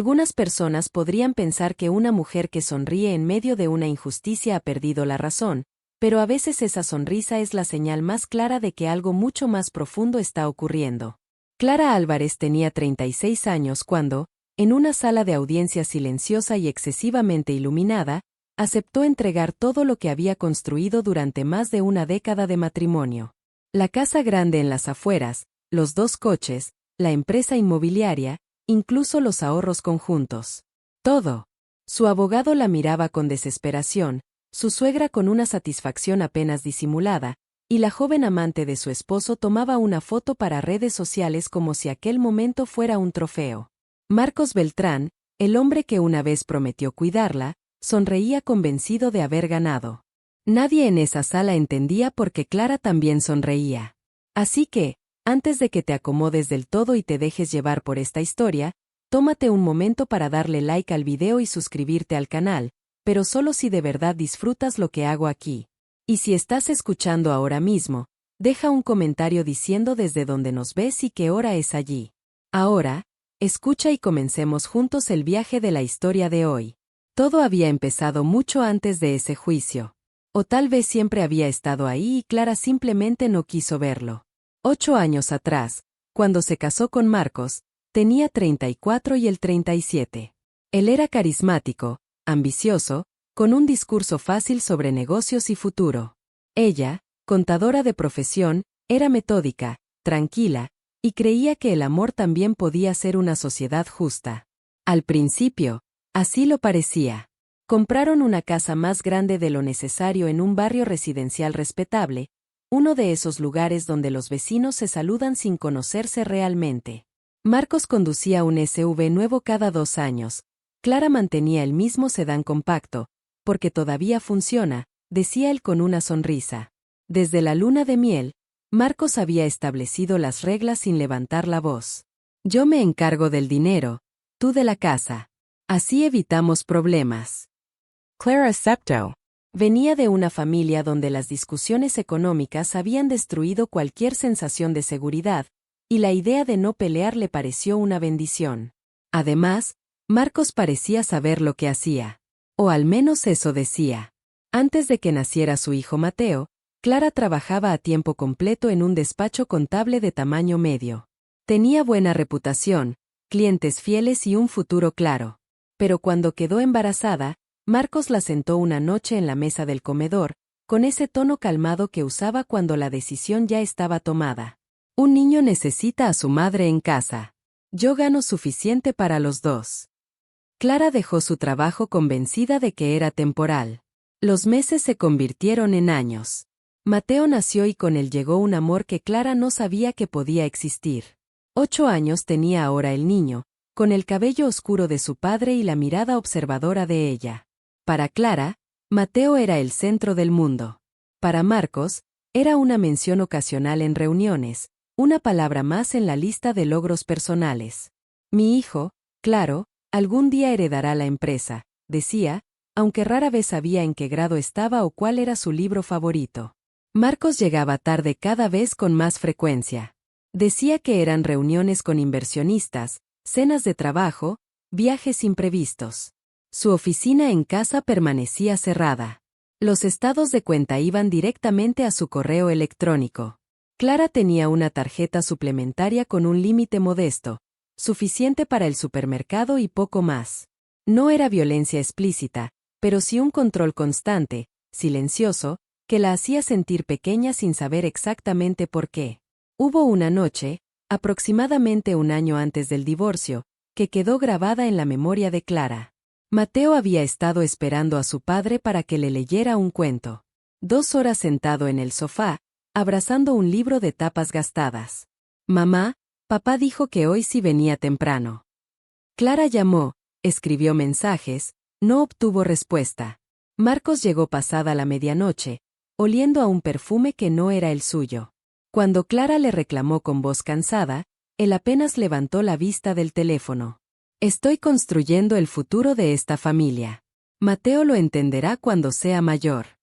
Algunas personas podrían pensar que una mujer que sonríe en medio de una injusticia ha perdido la razón, pero a veces esa sonrisa es la señal más clara de que algo mucho más profundo está ocurriendo. Clara Álvarez tenía 36 años cuando, en una sala de audiencia silenciosa y excesivamente iluminada, aceptó entregar todo lo que había construido durante más de una década de matrimonio. La casa grande en las afueras, los 2 coches, la empresa inmobiliaria, incluso los ahorros conjuntos. Todo. Su abogado la miraba con desesperación, su suegra con una satisfacción apenas disimulada, y la joven amante de su esposo tomaba una foto para redes sociales como si aquel momento fuera un trofeo. Marcos Beltrán, el hombre que una vez prometió cuidarla, sonreía convencido de haber ganado. Nadie en esa sala entendía por qué Clara también sonreía. Así que, antes de que te acomodes del todo y te dejes llevar por esta historia, tómate un momento para darle like al video y suscribirte al canal, pero solo si de verdad disfrutas lo que hago aquí. Y si estás escuchando ahora mismo, deja un comentario diciendo desde dónde nos ves y qué hora es allí. Ahora, escucha y comencemos juntos el viaje de la historia de hoy. Todo había empezado mucho antes de ese juicio. O tal vez siempre había estado ahí y Clara simplemente no quiso verlo. 8 años atrás, cuando se casó con Marcos, tenía 34 y él 37. Él era carismático, ambicioso, con un discurso fácil sobre negocios y futuro. Ella, contadora de profesión, era metódica, tranquila, y creía que el amor también podía ser una sociedad justa. Al principio, así lo parecía. Compraron una casa más grande de lo necesario en un barrio residencial respetable, uno de esos lugares donde los vecinos se saludan sin conocerse realmente. Marcos conducía un SUV nuevo cada 2 años. Clara mantenía el mismo sedán compacto, porque todavía funciona, decía él con una sonrisa. Desde la luna de miel, Marcos había establecido las reglas sin levantar la voz. Yo me encargo del dinero, tú de la casa. Así evitamos problemas. Clara aceptó. Venía de una familia donde las discusiones económicas habían destruido cualquier sensación de seguridad, y la idea de no pelear le pareció una bendición. Además, Marcos parecía saber lo que hacía. O al menos eso decía. Antes de que naciera su hijo Mateo, Clara trabajaba a tiempo completo en un despacho contable de tamaño medio. Tenía buena reputación, clientes fieles y un futuro claro. Pero cuando quedó embarazada, Marcos la sentó una noche en la mesa del comedor, con ese tono calmado que usaba cuando la decisión ya estaba tomada. Un niño necesita a su madre en casa. Yo gano suficiente para los 2. Clara dejó su trabajo convencida de que era temporal. Los meses se convirtieron en años. Mateo nació y con él llegó un amor que Clara no sabía que podía existir. 8 años tenía ahora el niño, con el cabello oscuro de su padre y la mirada observadora de ella. Para Clara, Mateo era el centro del mundo. Para Marcos, era una mención ocasional en reuniones, una palabra más en la lista de logros personales. Mi hijo, claro, algún día heredará la empresa, decía, aunque rara vez sabía en qué grado estaba o cuál era su libro favorito. Marcos llegaba tarde cada vez con más frecuencia. Decía que eran reuniones con inversionistas, cenas de trabajo, viajes imprevistos. Su oficina en casa permanecía cerrada. Los estados de cuenta iban directamente a su correo electrónico. Clara tenía una tarjeta suplementaria con un límite modesto, suficiente para el supermercado y poco más. No era violencia explícita, pero sí un control constante, silencioso, que la hacía sentir pequeña sin saber exactamente por qué. Hubo una noche, aproximadamente un año antes del divorcio, que quedó grabada en la memoria de Clara. Mateo había estado esperando a su padre para que le leyera un cuento. 2 horas sentado en el sofá, abrazando un libro de tapas gastadas. Mamá, papá dijo que hoy sí venía temprano. Clara llamó, escribió mensajes, no obtuvo respuesta. Marcos llegó pasada la medianoche, oliendo a un perfume que no era el suyo. Cuando Clara le reclamó con voz cansada, él apenas levantó la vista del teléfono. Estoy construyendo el futuro de esta familia. Mateo lo entenderá cuando sea mayor.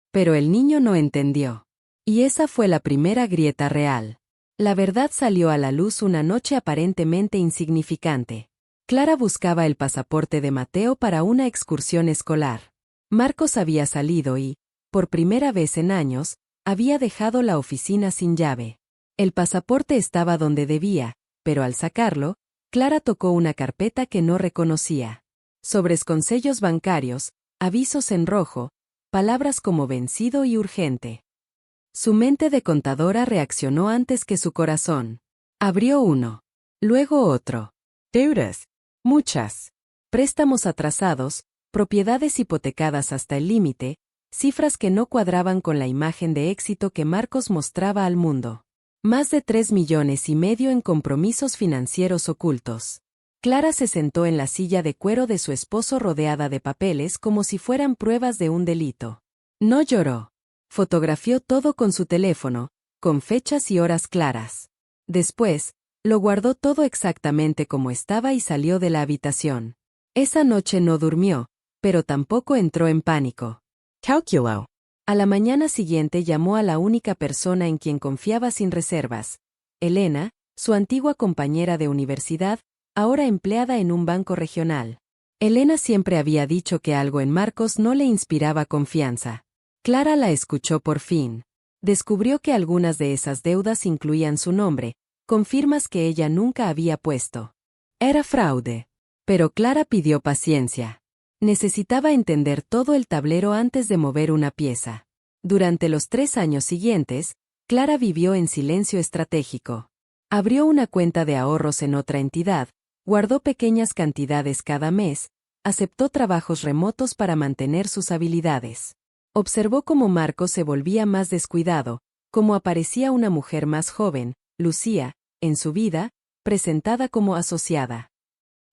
Pero el niño no entendió. Y esa fue la primera grieta real. La verdad salió a la luz una noche aparentemente insignificante. Clara buscaba el pasaporte de Mateo para una excursión escolar. Marcos había salido y, por primera vez en años, había dejado la oficina sin llave. El pasaporte estaba donde debía, pero al sacarlo, Clara tocó una carpeta que no reconocía. Sobres con sellos bancarios, avisos en rojo, palabras como vencido y urgente. Su mente de contadora reaccionó antes que su corazón. Abrió uno. Luego otro. Deudas. Muchas. Préstamos atrasados, propiedades hipotecadas hasta el límite, cifras que no cuadraban con la imagen de éxito que Marcos mostraba al mundo. Más de 3,5 millones en compromisos financieros ocultos. Clara se sentó en la silla de cuero de su esposo rodeada de papeles como si fueran pruebas de un delito. No lloró. Fotografió todo con su teléfono, con fechas y horas claras. Después, lo guardó todo exactamente como estaba y salió de la habitación. Esa noche no durmió, pero tampoco entró en pánico. Calculó. A la mañana siguiente llamó a la única persona en quien confiaba sin reservas, Elena, su antigua compañera de universidad, ahora empleada en un banco regional. Elena siempre había dicho que algo en Marcos no le inspiraba confianza. Clara la escuchó por fin. Descubrió que algunas de esas deudas incluían su nombre, con firmas que ella nunca había puesto. Era fraude. Pero Clara pidió paciencia. Necesitaba entender todo el tablero antes de mover una pieza. Durante los 3 años siguientes, Clara vivió en silencio estratégico. Abrió una cuenta de ahorros en otra entidad, guardó pequeñas cantidades cada mes, aceptó trabajos remotos para mantener sus habilidades. Observó cómo Marcos se volvía más descuidado, cómo aparecía una mujer más joven, Lucía, en su vida, presentada como asociada.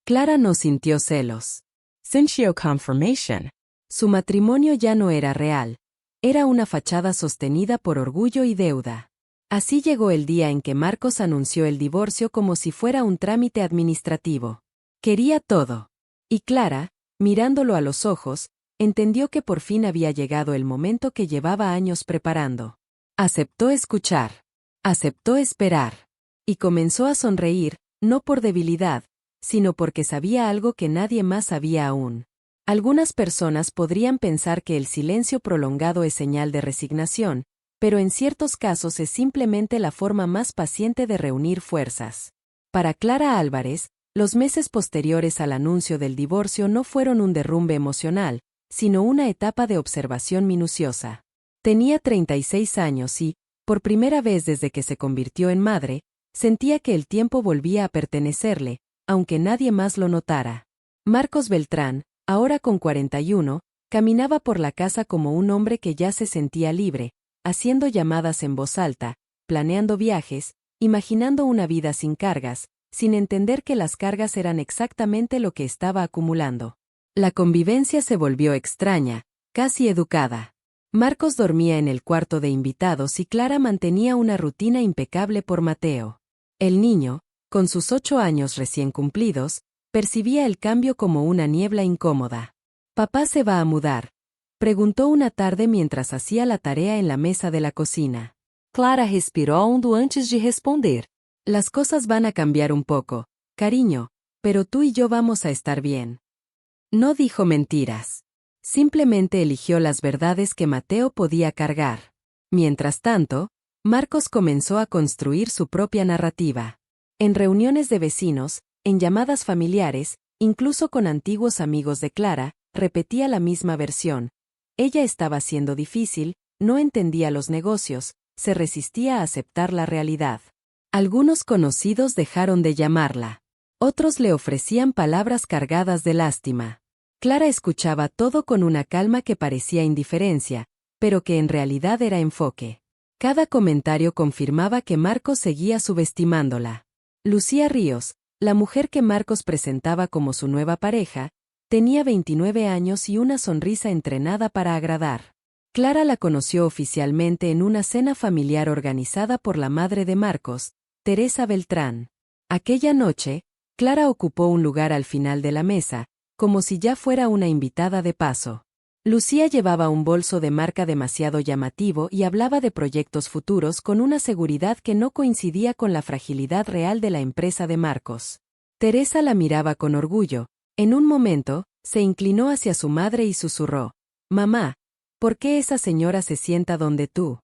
Clara no sintió celos. Sintió confirmation. Su matrimonio ya no era real. Era una fachada sostenida por orgullo y deuda. Así llegó el día en que Marcos anunció el divorcio como si fuera un trámite administrativo. Quería todo. Y Clara, mirándolo a los ojos, entendió que por fin había llegado el momento que llevaba años preparando. Aceptó escuchar. Aceptó esperar. Y comenzó a sonreír, no por debilidad, sino porque sabía algo que nadie más sabía aún. Algunas personas podrían pensar que el silencio prolongado es señal de resignación, pero en ciertos casos es simplemente la forma más paciente de reunir fuerzas. Para Clara Álvarez, los meses posteriores al anuncio del divorcio no fueron un derrumbe emocional, sino una etapa de observación minuciosa. Tenía 36 años y, por primera vez desde que se convirtió en madre, sentía que el tiempo volvía a pertenecerle, aunque nadie más lo notara. Marcos Beltrán, ahora con 41, caminaba por la casa como un hombre que ya se sentía libre, haciendo llamadas en voz alta, planeando viajes, imaginando una vida sin cargas, sin entender que las cargas eran exactamente lo que estaba acumulando. La convivencia se volvió extraña, casi educada. Marcos dormía en el cuarto de invitados y Clara mantenía una rutina impecable por Mateo. El niño, con sus 8 años recién cumplidos, percibía el cambio como una niebla incómoda. «¿Papá se va a mudar?», preguntó una tarde mientras hacía la tarea en la mesa de la cocina. Clara respiró hondo antes de responder. «Las cosas van a cambiar un poco, cariño, pero tú y yo vamos a estar bien». No dijo mentiras. Simplemente eligió las verdades que Mateo podía cargar. Mientras tanto, Marcos comenzó a construir su propia narrativa. En reuniones de vecinos, en llamadas familiares, incluso con antiguos amigos de Clara, repetía la misma versión. Ella estaba siendo difícil, no entendía los negocios, se resistía a aceptar la realidad. Algunos conocidos dejaron de llamarla. Otros le ofrecían palabras cargadas de lástima. Clara escuchaba todo con una calma que parecía indiferencia, pero que en realidad era enfoque. Cada comentario confirmaba que Marcos seguía subestimándola. Lucía Ríos, la mujer que Marcos presentaba como su nueva pareja, tenía 29 años y una sonrisa entrenada para agradar. Clara la conoció oficialmente en una cena familiar organizada por la madre de Marcos, Teresa Beltrán. Aquella noche, Clara ocupó un lugar al final de la mesa, como si ya fuera una invitada de paso. Lucía llevaba un bolso de marca demasiado llamativo y hablaba de proyectos futuros con una seguridad que no coincidía con la fragilidad real de la empresa de Marcos. Teresa la miraba con orgullo. En un momento, se inclinó hacia su madre y susurró: «Mamá, ¿por qué esa señora se sienta donde tú?».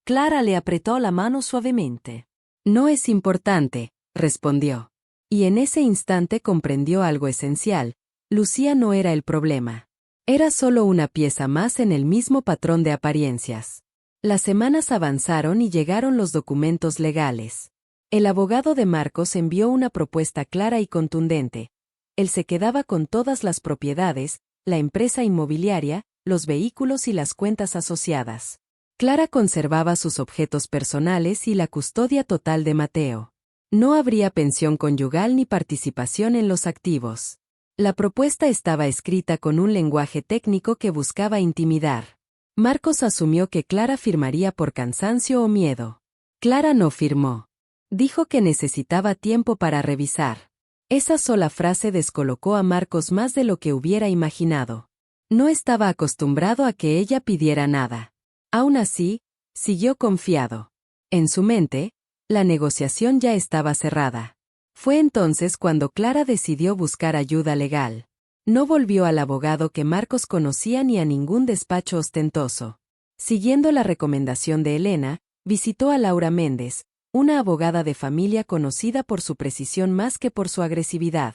Clara le apretó la mano suavemente. «No es importante», respondió. Y en ese instante comprendió algo esencial: Lucía no era el problema. Era solo una pieza más en el mismo patrón de apariencias. Las semanas avanzaron y llegaron los documentos legales. El abogado de Marcos envió una propuesta clara y contundente. Él se quedaba con todas las propiedades, la empresa inmobiliaria, los vehículos y las cuentas asociadas. Clara conservaba sus objetos personales y la custodia total de Mateo. No habría pensión conyugal ni participación en los activos. La propuesta estaba escrita con un lenguaje técnico que buscaba intimidar. Marcos asumió que Clara firmaría por cansancio o miedo. Clara no firmó. Dijo que necesitaba tiempo para revisar. Esa sola frase descolocó a Marcos más de lo que hubiera imaginado. No estaba acostumbrado a que ella pidiera nada. Aún así, siguió confiado. En su mente, la negociación ya estaba cerrada. Fue entonces cuando Clara decidió buscar ayuda legal. No volvió al abogado que Marcos conocía ni a ningún despacho ostentoso. Siguiendo la recomendación de Elena, visitó a Laura Méndez, una abogada de familia conocida por su precisión más que por su agresividad.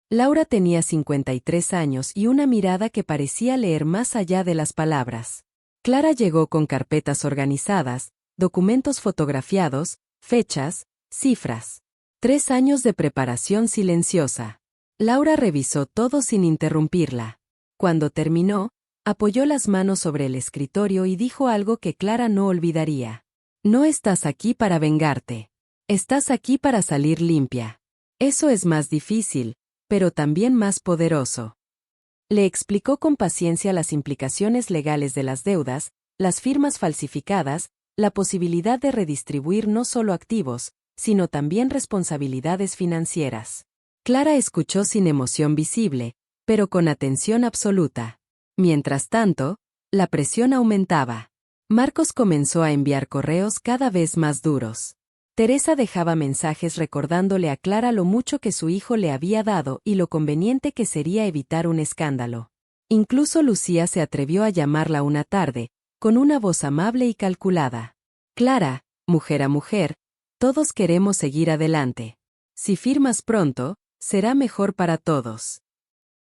Laura tenía 53 años y una mirada que parecía leer más allá de las palabras. Clara llegó con carpetas organizadas, documentos fotografiados, fechas, cifras. 3 años de preparación silenciosa. Laura revisó todo sin interrumpirla. Cuando terminó, apoyó las manos sobre el escritorio y dijo algo que Clara no olvidaría. «No estás aquí para vengarte. Estás aquí para salir limpia. Eso es más difícil, pero también más poderoso». Le explicó con paciencia las implicaciones legales de las deudas, las firmas falsificadas, la posibilidad de redistribuir no solo activos, sino también responsabilidades financieras. Clara escuchó sin emoción visible, pero con atención absoluta. Mientras tanto, la presión aumentaba. Marcos comenzó a enviar correos cada vez más duros. Teresa dejaba mensajes recordándole a Clara lo mucho que su hijo le había dado y lo conveniente que sería evitar un escándalo. Incluso Lucía se atrevió a llamarla una tarde, con una voz amable y calculada. «Clara, mujer a mujer, todos queremos seguir adelante. Si firmas pronto, será mejor para todos».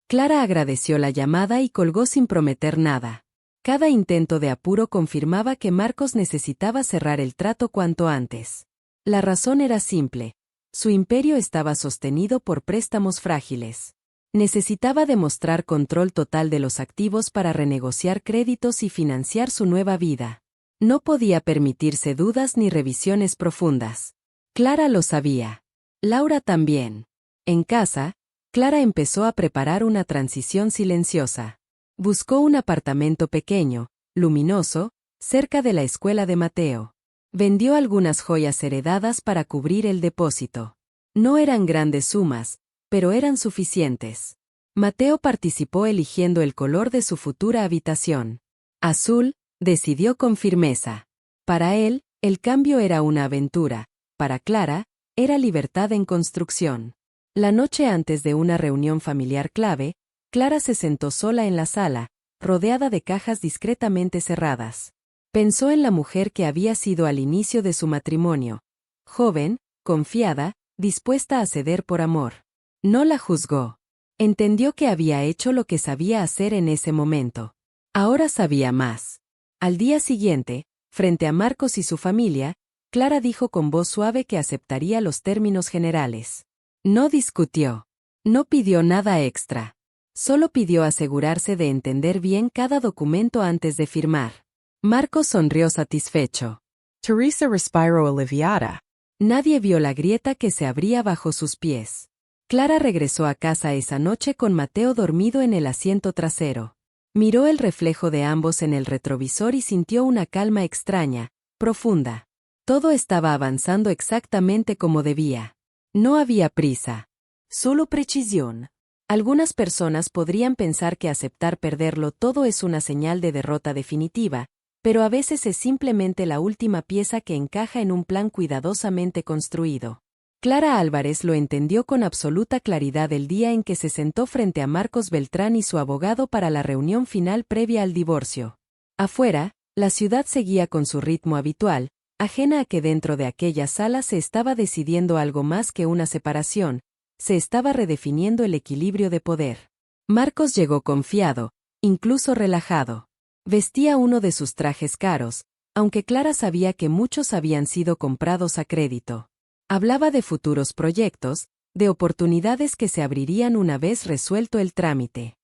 Clara agradeció la llamada y colgó sin prometer nada. Cada intento de apuro confirmaba que Marcos necesitaba cerrar el trato cuanto antes. La razón era simple. Su imperio estaba sostenido por préstamos frágiles. Necesitaba demostrar control total de los activos para renegociar créditos y financiar su nueva vida. No podía permitirse dudas ni revisiones profundas. Clara lo sabía. Laura también. En casa, Clara empezó a preparar una transición silenciosa. Buscó un apartamento pequeño, luminoso, cerca de la escuela de Mateo. Vendió algunas joyas heredadas para cubrir el depósito. No eran grandes sumas, pero eran suficientes. Mateo participó eligiendo el color de su futura habitación. Azul, decidió con firmeza. Para él, el cambio era una aventura. Para Clara, era libertad en construcción. La noche antes de una reunión familiar clave, Clara se sentó sola en la sala, rodeada de cajas discretamente cerradas. Pensó en la mujer que había sido al inicio de su matrimonio. Joven, confiada, dispuesta a ceder por amor. No la juzgó. Entendió que había hecho lo que sabía hacer en ese momento. Ahora sabía más. Al día siguiente, frente a Marcos y su familia, Clara dijo con voz suave que aceptaría los términos generales. No discutió. No pidió nada extra. Solo pidió asegurarse de entender bien cada documento antes de firmar. Marcos sonrió satisfecho. Teresa respiró aliviada. Nadie vio la grieta que se abría bajo sus pies. Clara regresó a casa esa noche con Mateo dormido en el asiento trasero. Miró el reflejo de ambos en el retrovisor y sintió una calma extraña, profunda. Todo estaba avanzando exactamente como debía. No había prisa. Solo precisión. Algunas personas podrían pensar que aceptar perderlo todo es una señal de derrota definitiva, pero a veces es simplemente la última pieza que encaja en un plan cuidadosamente construido. Clara Álvarez lo entendió con absoluta claridad el día en que se sentó frente a Marcos Beltrán y su abogado para la reunión final previa al divorcio. Afuera, la ciudad seguía con su ritmo habitual, ajena a que dentro de aquella sala se estaba decidiendo algo más que una separación, se estaba redefiniendo el equilibrio de poder. Marcos llegó confiado, incluso relajado. Vestía uno de sus trajes caros, aunque Clara sabía que muchos habían sido comprados a crédito. Hablaba de futuros proyectos, de oportunidades que se abrirían una vez resuelto el trámite.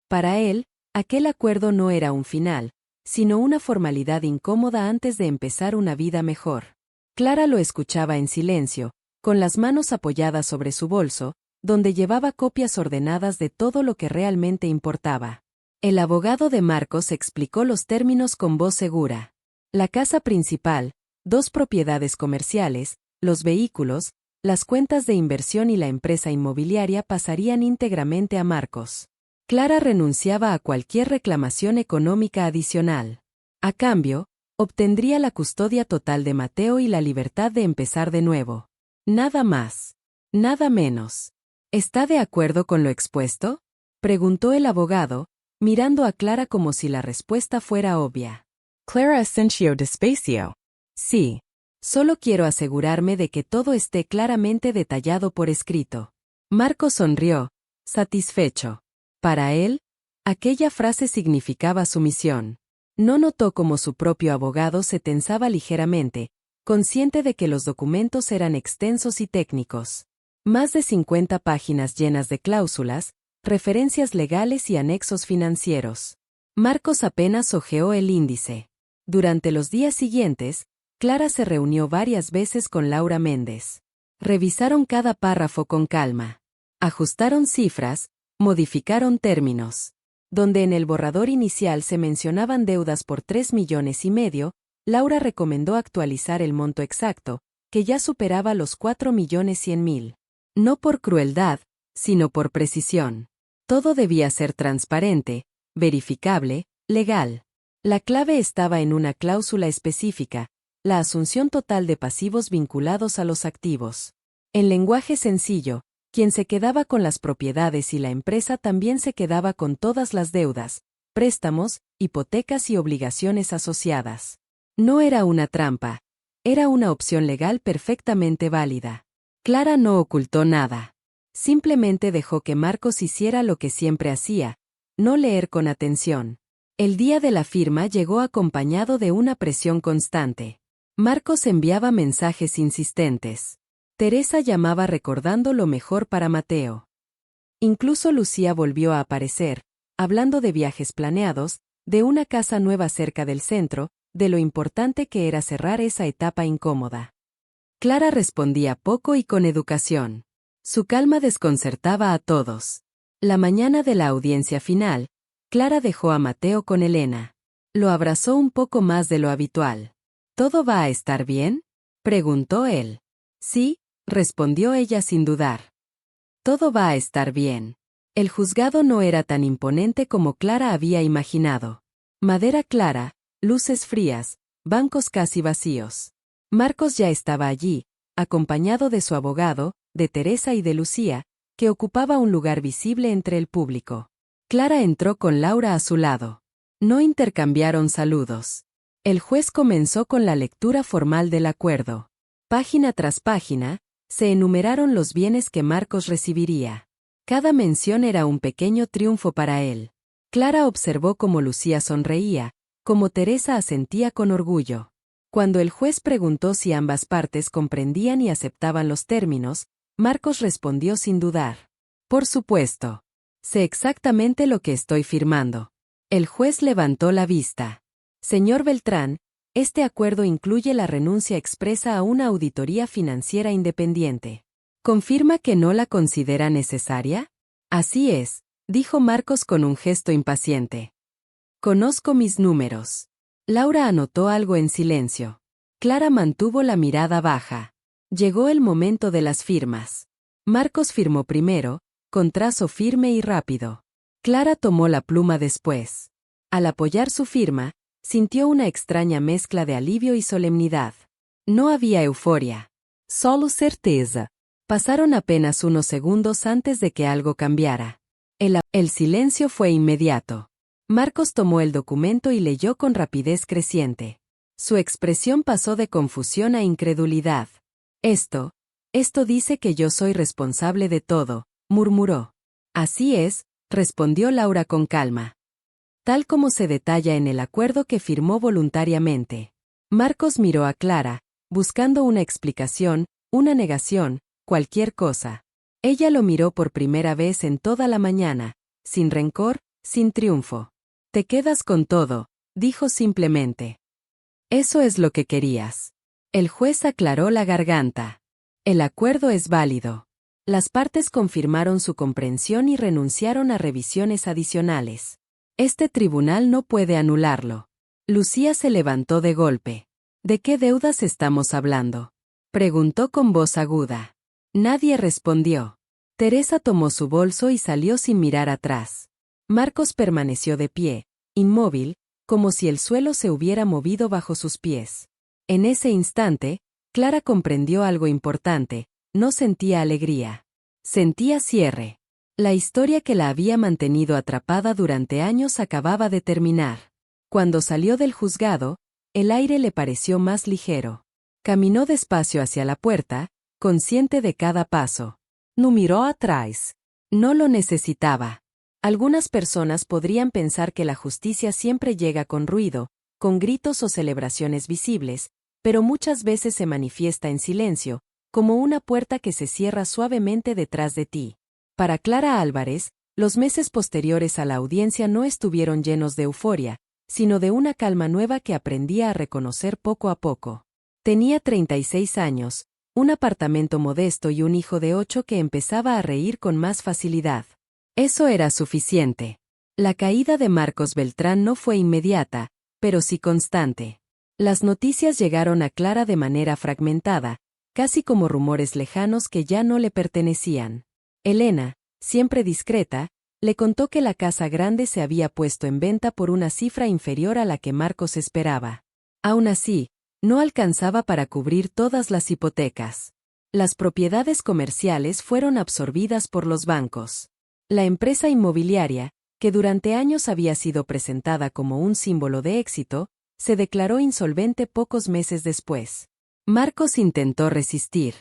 Para él, aquel acuerdo no era un final, sino una formalidad incómoda antes de empezar una vida mejor. Clara lo escuchaba en silencio, con las manos apoyadas sobre su bolso, donde llevaba copias ordenadas de todo lo que realmente importaba. El abogado de Marcos explicó los términos con voz segura. La casa principal, 2 propiedades comerciales, los vehículos, las cuentas de inversión y la empresa inmobiliaria pasarían íntegramente a Marcos. Clara renunciaba a cualquier reclamación económica adicional. A cambio, obtendría la custodia total de Mateo y la libertad de empezar de nuevo. Nada más. Nada menos. ¿Está de acuerdo con lo expuesto?, preguntó el abogado, mirando a Clara como si la respuesta fuera obvia. Clara Asensio Despacio. Sí. Solo quiero asegurarme de que todo esté claramente detallado por escrito. Marcos sonrió, satisfecho. Para él, aquella frase significaba sumisión. No notó cómo su propio abogado se tensaba ligeramente, consciente de que los documentos eran extensos y técnicos. Más de 50 páginas llenas de cláusulas, referencias legales y anexos financieros. Marcos apenas hojeó el índice. Durante los días siguientes, Clara se reunió varias veces con Laura Méndez. Revisaron cada párrafo con calma. Ajustaron cifras, modificaron términos. Donde en el borrador inicial se mencionaban deudas por 3,5 millones, Laura recomendó actualizar el monto exacto, que ya superaba los 4,100,000. No por crueldad, sino por precisión. Todo debía ser transparente, verificable, legal. La clave estaba en una cláusula específica, la asunción total de pasivos vinculados a los activos. En lenguaje sencillo, quien se quedaba con las propiedades y la empresa también se quedaba con todas las deudas, préstamos, hipotecas y obligaciones asociadas. No era una trampa, era una opción legal perfectamente válida. Clara no ocultó nada. Simplemente dejó que Marcos hiciera lo que siempre hacía, no leer con atención. El día de la firma llegó acompañado de una presión constante. Marcos enviaba mensajes insistentes. Teresa llamaba recordando lo mejor para Mateo. Incluso Lucía volvió a aparecer, hablando de viajes planeados, de una casa nueva cerca del centro, de lo importante que era cerrar esa etapa incómoda. Clara respondía poco y con educación. Su calma desconcertaba a todos. La mañana de la audiencia final, Clara dejó a Mateo con Elena. Lo abrazó un poco más de lo habitual. ¿Todo va a estar bien?, preguntó él. Sí, respondió ella sin dudar. Todo va a estar bien. El juzgado no era tan imponente como Clara había imaginado. Madera clara, luces frías, bancos casi vacíos. Marcos ya estaba allí, acompañado de su abogado, de Teresa y de Lucía, que ocupaba un lugar visible entre el público. Clara entró con Laura a su lado. No intercambiaron saludos. El juez comenzó con la lectura formal del acuerdo. Página tras página, se enumeraron los bienes que Marcos recibiría. Cada mención era un pequeño triunfo para él. Clara observó cómo Lucía sonreía, cómo Teresa asentía con orgullo. Cuando el juez preguntó si ambas partes comprendían y aceptaban los términos, Marcos respondió sin dudar. Por supuesto. Sé exactamente lo que estoy firmando. El juez levantó la vista. Señor Beltrán, este acuerdo incluye la renuncia expresa a una auditoría financiera independiente. ¿Confirma que no la considera necesaria? Así es, dijo Marcos con un gesto impaciente. Conozco mis números. Laura anotó algo en silencio. Clara mantuvo la mirada baja. Llegó el momento de las firmas. Marcos firmó primero, con trazo firme y rápido. Clara tomó la pluma después. Al apoyar su firma, sintió una extraña mezcla de alivio y solemnidad. No había euforia. Solo certeza. Pasaron apenas unos segundos antes de que algo cambiara. El silencio fue inmediato. Marcos tomó el documento y leyó con rapidez creciente. Su expresión pasó de confusión a incredulidad. Esto dice que yo soy responsable de todo, murmuró. Así es, respondió Laura con calma. Tal como se detalla en el acuerdo que firmó voluntariamente. Marcos miró a Clara, buscando una explicación, una negación, cualquier cosa. Ella lo miró por primera vez en toda la mañana, sin rencor, sin triunfo. Te quedas con todo, dijo simplemente. Eso es lo que querías. El juez aclaró la garganta. El acuerdo es válido. Las partes confirmaron su comprensión y renunciaron a revisiones adicionales. Este tribunal no puede anularlo. Lucía se levantó de golpe. ¿De qué deudas estamos hablando?, preguntó con voz aguda. Nadie respondió. Teresa tomó su bolso y salió sin mirar atrás. Marcos permaneció de pie, inmóvil, como si el suelo se hubiera movido bajo sus pies. En ese instante, Clara comprendió algo importante: no sentía alegría. Sentía cierre. La historia que la había mantenido atrapada durante años acababa de terminar. Cuando salió del juzgado, el aire le pareció más ligero. Caminó despacio hacia la puerta, consciente de cada paso. No miró atrás. No lo necesitaba. Algunas personas podrían pensar que la justicia siempre llega con ruido, con gritos o celebraciones visibles, pero muchas veces se manifiesta en silencio, como una puerta que se cierra suavemente detrás de ti. Para Clara Álvarez, los meses posteriores a la audiencia no estuvieron llenos de euforia, sino de una calma nueva que aprendía a reconocer poco a poco. Tenía 36 años, un apartamento modesto y un hijo de 8 que empezaba a reír con más facilidad. Eso era suficiente. La caída de Marcos Beltrán no fue inmediata, pero sí constante. Las noticias llegaron a Clara de manera fragmentada, casi como rumores lejanos que ya no le pertenecían. Elena, siempre discreta, le contó que la casa grande se había puesto en venta por una cifra inferior a la que Marcos esperaba. Aún así, no alcanzaba para cubrir todas las hipotecas. Las propiedades comerciales fueron absorbidas por los bancos. La empresa inmobiliaria, que durante años había sido presentada como un símbolo de éxito, se declaró insolvente pocos meses después. Marcos intentó resistir.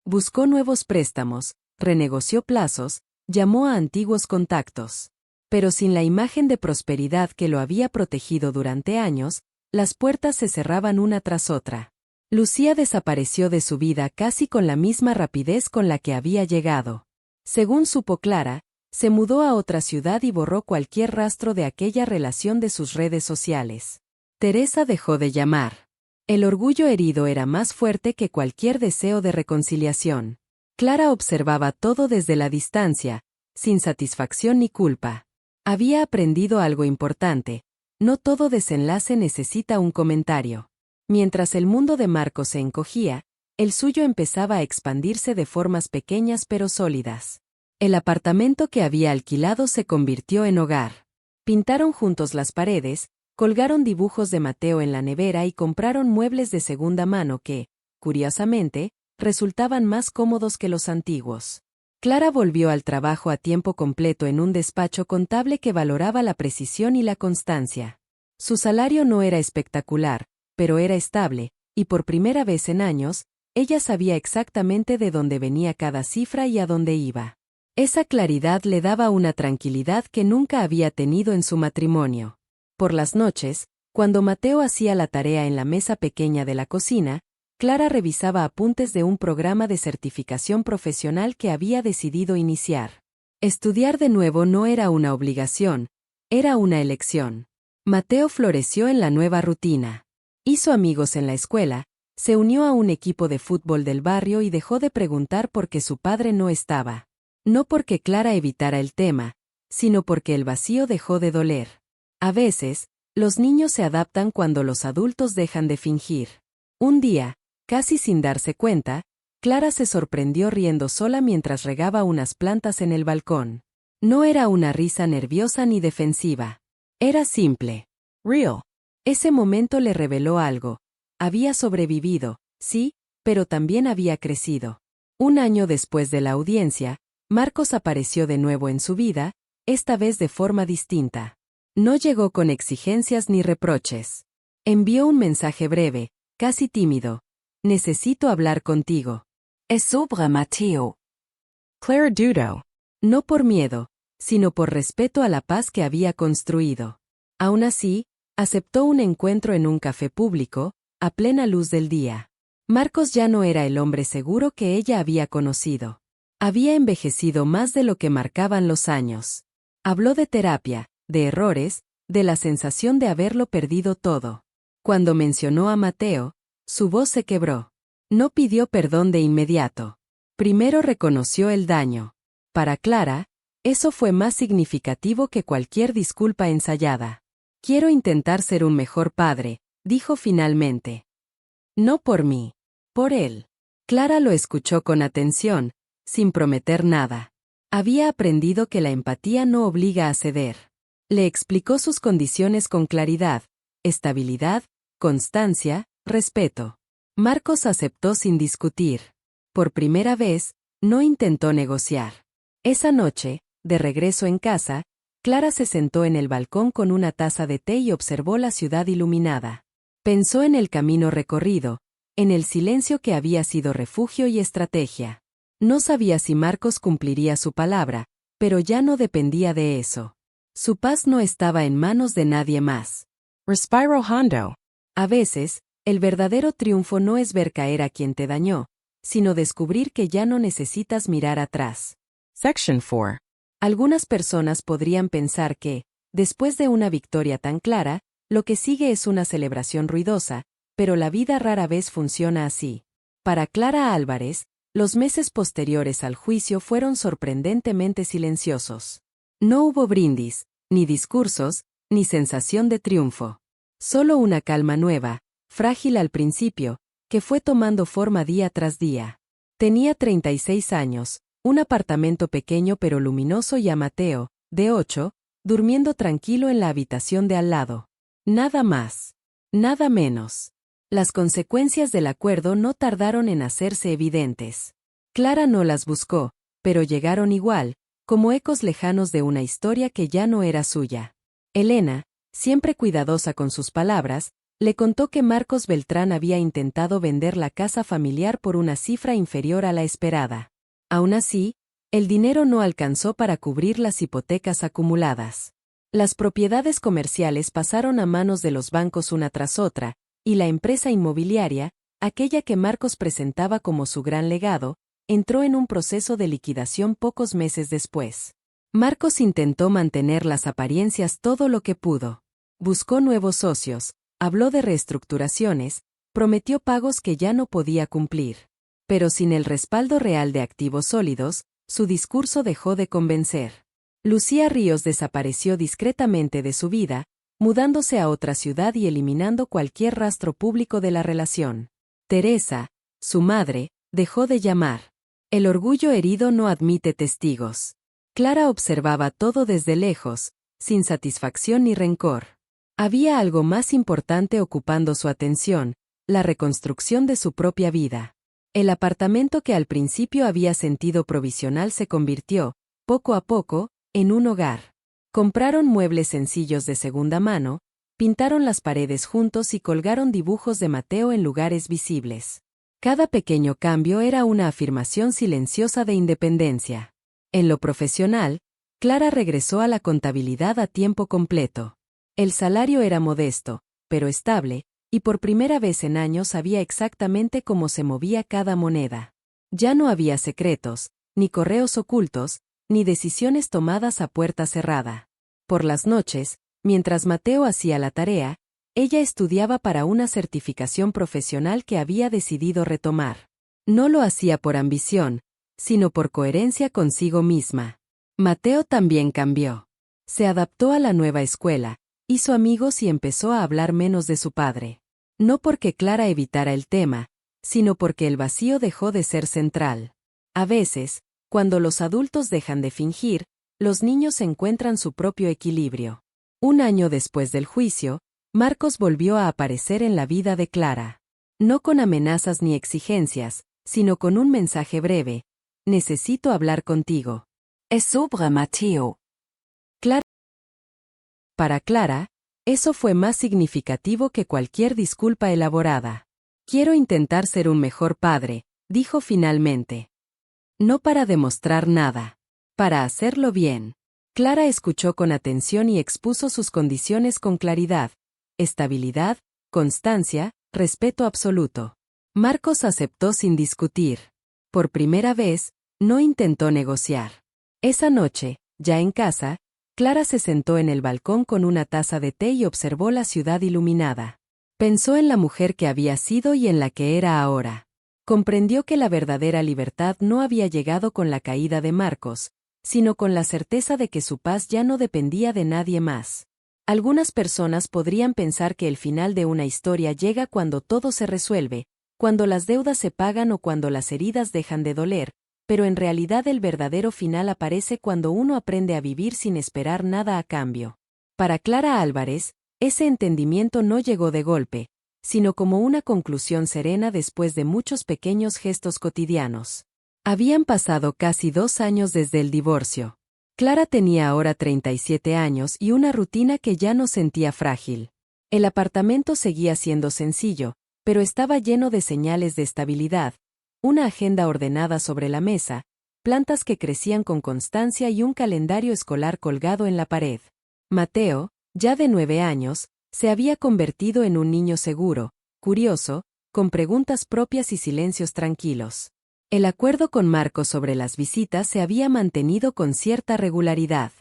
Buscó nuevos préstamos, renegoció plazos, llamó a antiguos contactos. Pero sin la imagen de prosperidad que lo había protegido durante años, las puertas se cerraban una tras otra. Lucía desapareció de su vida casi con la misma rapidez con la que había llegado. Según supo Clara, se mudó a otra ciudad y borró cualquier rastro de aquella relación de sus redes sociales. Teresa dejó de llamar. El orgullo herido era más fuerte que cualquier deseo de reconciliación. Clara observaba todo desde la distancia, sin satisfacción ni culpa. Había aprendido algo importante: no todo desenlace necesita un comentario. Mientras el mundo de Marcos se encogía, el suyo empezaba a expandirse de formas pequeñas pero sólidas. El apartamento que había alquilado se convirtió en hogar. Pintaron juntos las paredes, colgaron dibujos de Mateo en la nevera y compraron muebles de segunda mano que, curiosamente, resultaban más cómodos que los antiguos. Clara volvió al trabajo a tiempo completo en un despacho contable que valoraba la precisión y la constancia. Su salario no era espectacular, pero era estable, y por primera vez en años, ella sabía exactamente de dónde venía cada cifra y a dónde iba. Esa claridad le daba una tranquilidad que nunca había tenido en su matrimonio. Por las noches, cuando Mateo hacía la tarea en la mesa pequeña de la cocina, Clara revisaba apuntes de un programa de certificación profesional que había decidido iniciar. Estudiar de nuevo no era una obligación, era una elección. Mateo floreció en la nueva rutina. Hizo amigos en la escuela, se unió a un equipo de fútbol del barrio y dejó de preguntar por qué su padre no estaba. No porque Clara evitara el tema, sino porque el vacío dejó de doler. A veces, los niños se adaptan cuando los adultos dejan de fingir. Un día, casi sin darse cuenta, Clara se sorprendió riendo sola mientras regaba unas plantas en el balcón. No era una risa nerviosa ni defensiva. Era simple. Real. Ese momento le reveló algo. Había sobrevivido, sí, pero también había crecido. Un año después de la audiencia, Marcos apareció de nuevo en su vida, esta vez de forma distinta. No llegó con exigencias ni reproches. Envió un mensaje breve, casi tímido. Necesito hablar contigo. Es sobre Mateo. Clara Dudo. No por miedo, sino por respeto a la paz que había construido. Aún así, aceptó un encuentro en un café público, a plena luz del día. Marcos ya no era el hombre seguro que ella había conocido. Había envejecido más de lo que marcaban los años. Habló de terapia, de errores, de la sensación de haberlo perdido todo. Cuando mencionó a Mateo, su voz se quebró. No pidió perdón de inmediato. Primero reconoció el daño. Para Clara, eso fue más significativo que cualquier disculpa ensayada. Quiero intentar ser un mejor padre, dijo finalmente. No por mí, por él. Clara lo escuchó con atención, sin prometer nada. Había aprendido que la empatía no obliga a ceder. Le explicó sus condiciones con claridad, estabilidad, constancia, respeto. Marcos aceptó sin discutir. Por primera vez, no intentó negociar. Esa noche, de regreso en casa, Clara se sentó en el balcón con una taza de té y observó la ciudad iluminada. Pensó en el camino recorrido, en el silencio que había sido refugio y estrategia. No sabía si Marcos cumpliría su palabra, pero ya no dependía de eso. Su paz no estaba en manos de nadie más. Respiro hondo. A veces, el verdadero triunfo no es ver caer a quien te dañó, sino descubrir que ya no necesitas mirar atrás. Section 4. Algunas personas podrían pensar que, después de una victoria tan clara, lo que sigue es una celebración ruidosa, pero la vida rara vez funciona así. Para Clara Álvarez, los meses posteriores al juicio fueron sorprendentemente silenciosos. No hubo brindis, ni discursos, ni sensación de triunfo. Solo una calma nueva, frágil al principio, que fue tomando forma día tras día. Tenía 36 años, un apartamento pequeño pero luminoso y a Mateo, de 8, durmiendo tranquilo en la habitación de al lado. Nada más. Nada menos. Las consecuencias del acuerdo no tardaron en hacerse evidentes. Clara no las buscó, pero llegaron igual, como ecos lejanos de una historia que ya no era suya. Elena, siempre cuidadosa con sus palabras, le contó que Marcos Beltrán había intentado vender la casa familiar por una cifra inferior a la esperada. Aún así, el dinero no alcanzó para cubrir las hipotecas acumuladas. Las propiedades comerciales pasaron a manos de los bancos una tras otra, y la empresa inmobiliaria, aquella que Marcos presentaba como su gran legado, entró en un proceso de liquidación pocos meses después. Marcos intentó mantener las apariencias todo lo que pudo. Buscó nuevos socios, habló de reestructuraciones, prometió pagos que ya no podía cumplir. Pero sin el respaldo real de activos sólidos, su discurso dejó de convencer. Lucía Ríos desapareció discretamente de su vida, mudándose a otra ciudad y eliminando cualquier rastro público de la relación. Teresa, su madre, dejó de llamar. El orgullo herido no admite testigos. Clara observaba todo desde lejos, sin satisfacción ni rencor. Había algo más importante ocupando su atención, la reconstrucción de su propia vida. El apartamento que al principio había sentido provisional se convirtió, poco a poco, en un hogar. Compraron muebles sencillos de segunda mano, pintaron las paredes juntos y colgaron dibujos de Mateo en lugares visibles. Cada pequeño cambio era una afirmación silenciosa de independencia. En lo profesional, Clara regresó a la contabilidad a tiempo completo. El salario era modesto, pero estable, y por primera vez en años sabía exactamente cómo se movía cada moneda. Ya no había secretos, ni correos ocultos, ni decisiones tomadas a puerta cerrada. Por las noches, mientras Mateo hacía la tarea, ella estudiaba para una certificación profesional que había decidido retomar. No lo hacía por ambición, sino por coherencia consigo misma. Mateo también cambió. Se adaptó a la nueva escuela, hizo amigos y empezó a hablar menos de su padre. No porque Clara evitara el tema, sino porque el vacío dejó de ser central. A veces, cuando los adultos dejan de fingir, los niños encuentran su propio equilibrio. Un año después del juicio, Marcos volvió a aparecer en la vida de Clara. No con amenazas ni exigencias, sino con un mensaje breve: necesito hablar contigo. Es sobre Mateo. Para Clara, eso fue más significativo que cualquier disculpa elaborada. Quiero intentar ser un mejor padre, dijo finalmente. No para demostrar nada. Para hacerlo bien. Clara escuchó con atención y expuso sus condiciones con claridad: estabilidad, constancia, respeto absoluto. Marcos aceptó sin discutir. Por primera vez, no intentó negociar. Esa noche, ya en casa, Clara se sentó en el balcón con una taza de té y observó la ciudad iluminada. Pensó en la mujer que había sido y en la que era ahora. Comprendió que la verdadera libertad no había llegado con la caída de Marcos, sino con la certeza de que su paz ya no dependía de nadie más. Algunas personas podrían pensar que el final de una historia llega cuando todo se resuelve, cuando las deudas se pagan o cuando las heridas dejan de doler, pero en realidad el verdadero final aparece cuando uno aprende a vivir sin esperar nada a cambio. Para Clara Álvarez, ese entendimiento no llegó de golpe, sino como una conclusión serena después de muchos pequeños gestos cotidianos. Habían pasado casi 2 años desde el divorcio. Clara tenía ahora 37 años y una rutina que ya no sentía frágil. El apartamento seguía siendo sencillo, pero estaba lleno de señales de estabilidad: una agenda ordenada sobre la mesa, plantas que crecían con constancia y un calendario escolar colgado en la pared. Mateo, ya de 9 años, se había convertido en un niño seguro, curioso, con preguntas propias y silencios tranquilos. El acuerdo con Marcos sobre las visitas se había mantenido con cierta regularidad.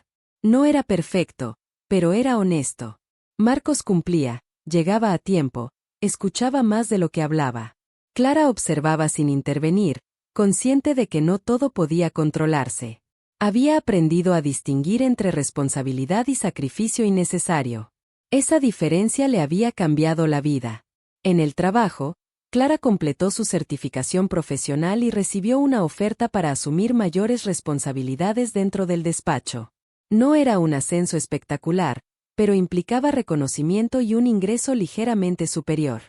No era perfecto, pero era honesto. Marcos cumplía, llegaba a tiempo, escuchaba más de lo que hablaba. Clara observaba sin intervenir, consciente de que no todo podía controlarse. Había aprendido a distinguir entre responsabilidad y sacrificio innecesario. Esa diferencia le había cambiado la vida. En el trabajo, Clara completó su certificación profesional y recibió una oferta para asumir mayores responsabilidades dentro del despacho. No era un ascenso espectacular, pero implicaba reconocimiento y un ingreso ligeramente superior.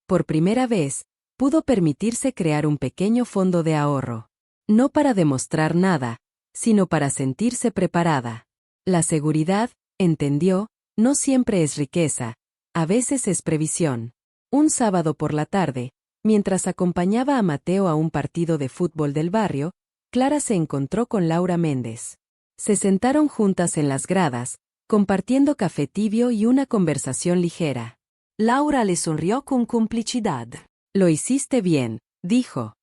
Por primera vez, pudo permitirse crear un pequeño fondo de ahorro. No para demostrar nada, sino para sentirse preparada. La seguridad, entendió, no siempre es riqueza, a veces es previsión. Un sábado por la tarde, mientras acompañaba a Mateo a un partido de fútbol del barrio, Clara se encontró con Laura Méndez. Se sentaron juntas en las gradas, compartiendo café tibio y una conversación ligera. Laura le sonrió con complicidad. Lo hiciste bien, dijo.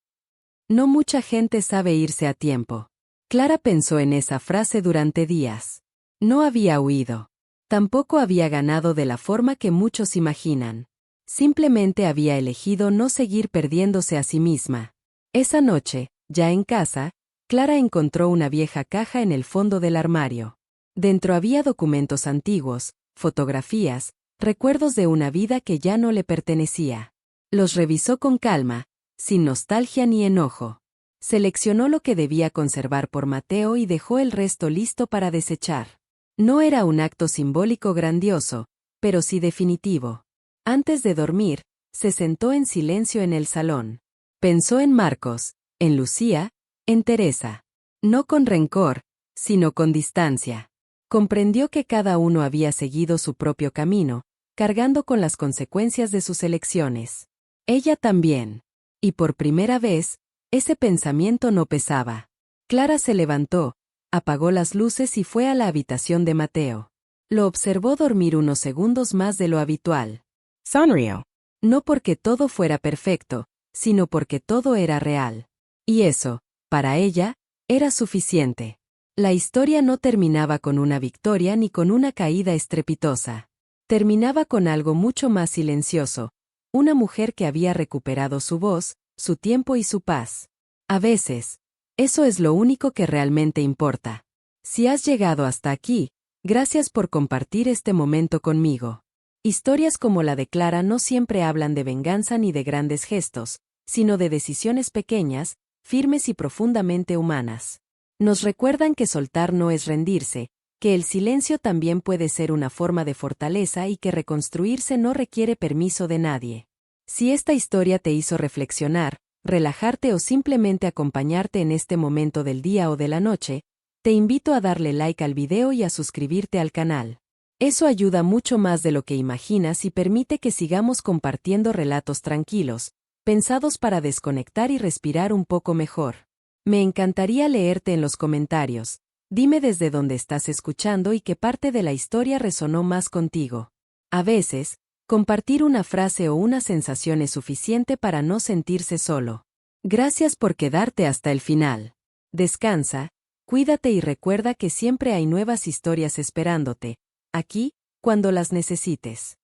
No mucha gente sabe irse a tiempo. Clara pensó en esa frase durante días. No había huido. Tampoco había ganado de la forma que muchos imaginan. Simplemente había elegido no seguir perdiéndose a sí misma. Esa noche, ya en casa, Clara encontró una vieja caja en el fondo del armario. Dentro había documentos antiguos, fotografías, recuerdos de una vida que ya no le pertenecía. Los revisó con calma, sin nostalgia ni enojo. Seleccionó lo que debía conservar por Mateo y dejó el resto listo para desechar. No era un acto simbólico grandioso, pero sí definitivo. Antes de dormir, se sentó en silencio en el salón. Pensó en Marcos, en Lucía, en Teresa. No con rencor, sino con distancia. Comprendió que cada uno había seguido su propio camino, cargando con las consecuencias de sus elecciones. Ella también. Y por primera vez, ese pensamiento no pesaba. Clara se levantó, apagó las luces y fue a la habitación de Mateo. Lo observó dormir unos segundos más de lo habitual. Sonrió. No porque todo fuera perfecto, sino porque todo era real. Y eso, para ella, era suficiente. La historia no terminaba con una victoria ni con una caída estrepitosa. Terminaba con algo mucho más silencioso: una mujer que había recuperado su voz, su tiempo y su paz. A veces, eso es lo único que realmente importa. Si has llegado hasta aquí, gracias por compartir este momento conmigo. Historias como la de Clara no siempre hablan de venganza ni de grandes gestos, sino de decisiones pequeñas, firmes y profundamente humanas. Nos recuerdan que soltar no es rendirse, que el silencio también puede ser una forma de fortaleza y que reconstruirse no requiere permiso de nadie. Si esta historia te hizo reflexionar, relajarte o simplemente acompañarte en este momento del día o de la noche, te invito a darle like al video y a suscribirte al canal. Eso ayuda mucho más de lo que imaginas y permite que sigamos compartiendo relatos tranquilos, pensados para desconectar y respirar un poco mejor. Me encantaría leerte en los comentarios. Dime desde dónde estás escuchando y qué parte de la historia resonó más contigo. A veces, compartir una frase o una sensación es suficiente para no sentirse solo. Gracias por quedarte hasta el final. Descansa, cuídate y recuerda que siempre hay nuevas historias esperándote, aquí, cuando las necesites.